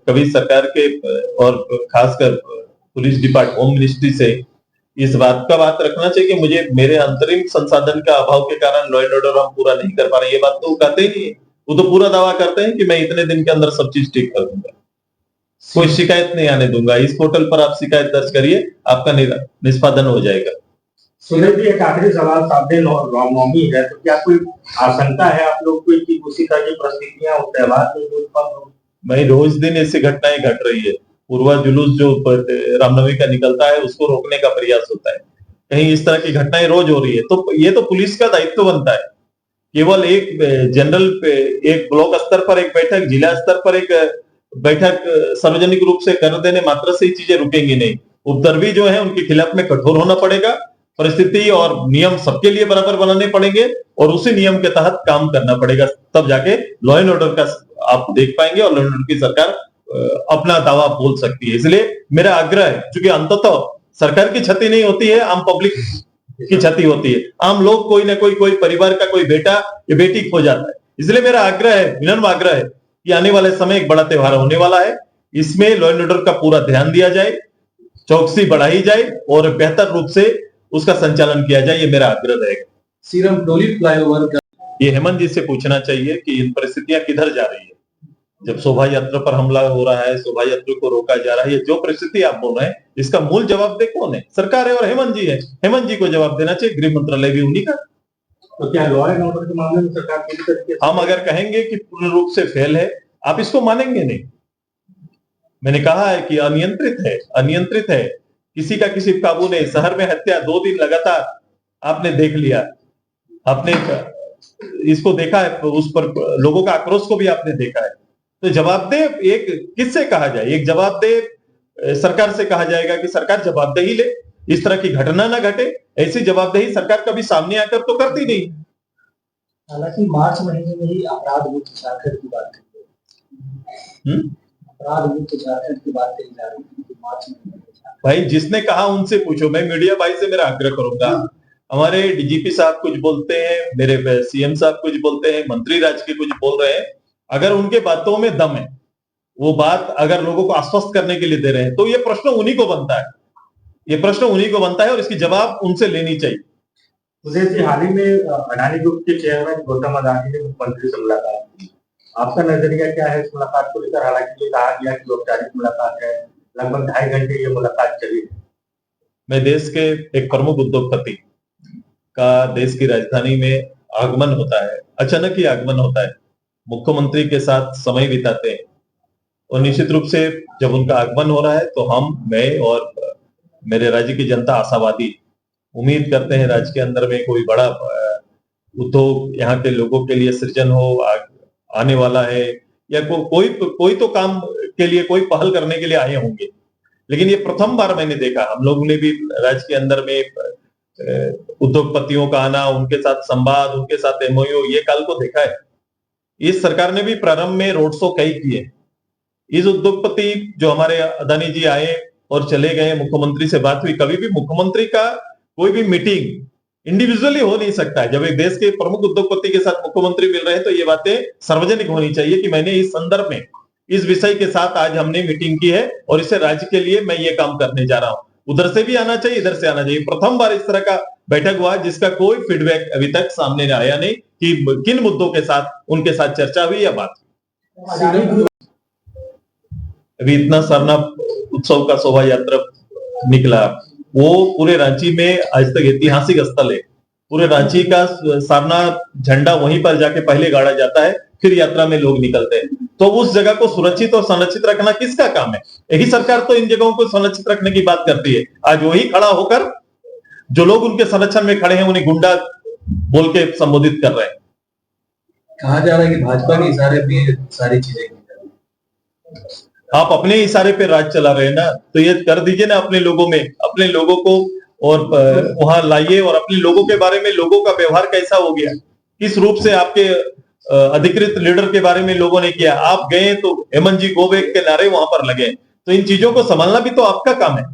कभी सरकार के और खासकर पुलिस डिपार्टमेंट, होम मिनिस्ट्री से इस बात का बात रखना चाहिए कि मुझे मेरे अंतरिम संसाधन का अभाव के कारण लॉ एंड ऑर्डर हम पूरा नहीं कर पा रहे। ये बात तो वो कहते ही नहीं है। वो तो पूरा दावा करते हैं कि मैं इतने दिन के अंदर सब चीज ठीक कर दूंगा, कोई शिकायत नहीं आने दूंगा। इस पोर्टल पर आप शिकायत दर्ज करिए, आपका निष्पादन हो जाएगा। सुनील जी, एक आखिरी सवाल, सामने रामनवमी है, तो क्या कोई आशंका है आप लोग को कि उसी तरह की परिस्थितियां उस त्योहार में भाई रोज दिन ऐसी घटनाएं घट रही है। पूर्वा जुलूस जो रामनवमी का निकलता है उसको रोकने का प्रयास होता है, कहीं इस तरह की घटनाएं रोज हो रही है। तो ये तो पुलिस का दायित्व बनता है। केवल एक जनरल एक ब्लॉक स्तर पर एक बैठक, जिला स्तर पर एक बैठक सार्वजनिक रूप से कर देने मात्र से ही चीजें रुकेंगी नहीं। उपद्रवी जो है उनके खिलाफ में कठोर होना पड़ेगा, परिस्थिति और नियम सबके लिए बराबर बनाने पड़ेंगे और उसी नियम के तहत काम करना पड़ेगा, तब जाके लॉ एंड ऑर्डर का आप देख पाएंगे और लॉ एंड ऑर्डर की सरकार अपना दावा बोल सकती है। इसलिए मेरा आग्रह है, क्योंकि अंततः सरकार की क्षति नहीं होती है, आम पब्लिक की क्षति होती है। आम लोग कोई ना कोई परिवार का कोई बेटा या बेटी खो जाता है। इसलिए मेरा आग्रह है, विनम्र आग्रह है कि आने वाले समय एक बड़ा त्योहार होने वाला है, इसमें लॉ एंड ऑर्डर का पूरा ध्यान दिया जाए, चौकसी बढ़ाई जाए और बेहतर रूप से उसका संचालन किया जाए। ये मेरा आग्रह रहेगा। सीरम टोली फ्लाईओवर का ये हेमंत जी से पूछना चाहिए कि इन परिस्थितियां किधर जा रही है। जब शोभा यात्रा पर हमला हो रहा है, शोभा यात्रा को रोका जा रहा है, ये जो परिस्थिति आप बोल रहे हैं इसका मूल जवाबदेह कौन है? सरकार है और हेमंत जी है। हेमंत जी को जवाब देना चाहिए, गृह मंत्रालय भी उन्हीं का। तो क्या लॉ एंड ऑर्डर के मामले में सरकार पूरी तरीके से, हम अगर कहेंगे कि पूर्ण रूप से फेल है, आप इसको मानेंगे नहीं। मैंने कहा है कि अनियंत्रित है, किसी का किसी काबू नहीं। शहर में हत्या 2 दिन लगातार आपने देख लिया, आपने इसको देखा है, उस पर लोगों का आक्रोश को भी आपने देखा है। तो जवाबदेह एक किससे कहा जाए? एक जवाबदेह सरकार से कहा जाएगा कि सरकार जवाबदेही ले, इस तरह की घटना ना घटे। ऐसी जवाबदेही सरकार कभी सामने आकर तो करती नहीं। हालांकि मार्च महीने में ही अपराध मुक्त झारखंड की बात अपराध मुक्त झारखंड की बात कही जा रही है मार्च महीने। भाई जिसने कहा उनसे पूछो। मैं मीडिया भाई से मेरा आग्रह करूंगा, हमारे डीजीपी साहब कुछ बोलते हैं, मेरे सीएम साहब कुछ बोलते हैं, मंत्री राज के कुछ बोल रहे हैं। अगर उनके बातों में दम है, वो बात अगर लोगों को आश्वस्त करने के लिए दे रहे हैं, तो ये प्रश्न उन्हीं को बनता है, ये प्रश्न उन्हीं को बनता है और इसकी जवाब उनसे लेनी चाहिए। सुधीर जी, हाल ही में अडानी ग्रुप के चेयरमैन गौतम अडानी ने मुख्यमंत्री से मुलाकात की। आपका नजरिया क्या है इस मुलाकात को लेकर? हालांकि ये कहा गया कि औपचारिक मुलाकात है, लगभग 2.5 घंटे ये मुलाकात चली। मैं देश के एक प्रमुख उद्योगपति का देश की राजधानी में आगमन होता है, अचानक ही आगमन होता है, मुख्यमंत्री के साथ समय बिताते हैं और निश्चित रूप से जब उनका आगमन हो रहा है तो मैं और मेरे राज्य की जनता आशावादी उम्मीद करते हैं राज्य के अंदर में कोई बड़ा उद्योग यहाँ के लोगों के लिए सृजन हो आने वाला है, या कोई तो काम के लिए कोई पहल करने के लिए आए होंगे। लेकिन ये प्रथम बार मैंने देखा, हम लोगों ने भी राज्य के अंदर में उद्योगपतियों का आना, उनके साथ संवाद, उनके साथ एमओयू, ये काल को देखा है। इस सरकार ने भी प्रारंभ में रोड शो कई किए। इस उद्योगपति जो हमारे अदानी जी आए और चले गए, मुख्यमंत्री से बात हुई। कभी भी मुख्यमंत्री का कोई भी मीटिंग इंडिविजुअली हो नहीं सकता है। जब एक देश के प्रमुख उद्योगपति के साथ मुख्यमंत्री मिल रहे हैं तो ये बातें सार्वजनिक होनी चाहिए कि मैंने इस संदर्भ में इस विषय के साथ आज हमने मीटिंग की है और इसे राज्य के लिए मैं ये काम करने जा रहा हूं। उधर से भी आना चाहिए, इधर से आना चाहिए। प्रथम बार इस तरह का बैठक हुआ जिसका कोई फीडबैक अभी तक सामने आया नहीं कि किन मुद्दों के साथ उनके साथ चर्चा हुई या बात। अभी इतना सारनाथ उत्सव का शोभा यात्रा निकला, वो पूरे रांची में आज तक ऐतिहासिक स्थल है। पूरे रांची का सारनाथ झंडा वहीं पर जाके पहले गाड़ा जाता है, फिर यात्रा में लोग निकलते हैं। तो उस जगह को सुरक्षित और संरक्षित रखना किसका काम है? यही सरकार तो इन जगहों को संरक्षित रखने की बात करती है। आज वही खड़ा होकर जो लोग उनके संरक्षण में खड़े हैं उन्हें गुंडा बोल के संबोधित कर रहे हैं। कहा जा रहा है कि भाजपा के इशारे पे सारी चीजें आप अपने इशारे पे राज चला रहे हैं ना, तो ये कर दीजिए ना अपने लोगों में, अपने लोगों को और वहां लाइए और अपने लोगों के बारे में, लोगों का व्यवहार कैसा हो गया, किस रूप से आपके अधिकृत लीडर के बारे में लोगों ने किया। आप गए तो हेमंत जी गो बैक के नारे वहां पर लगे, तो इन चीजों को संभालना भी तो आपका काम है।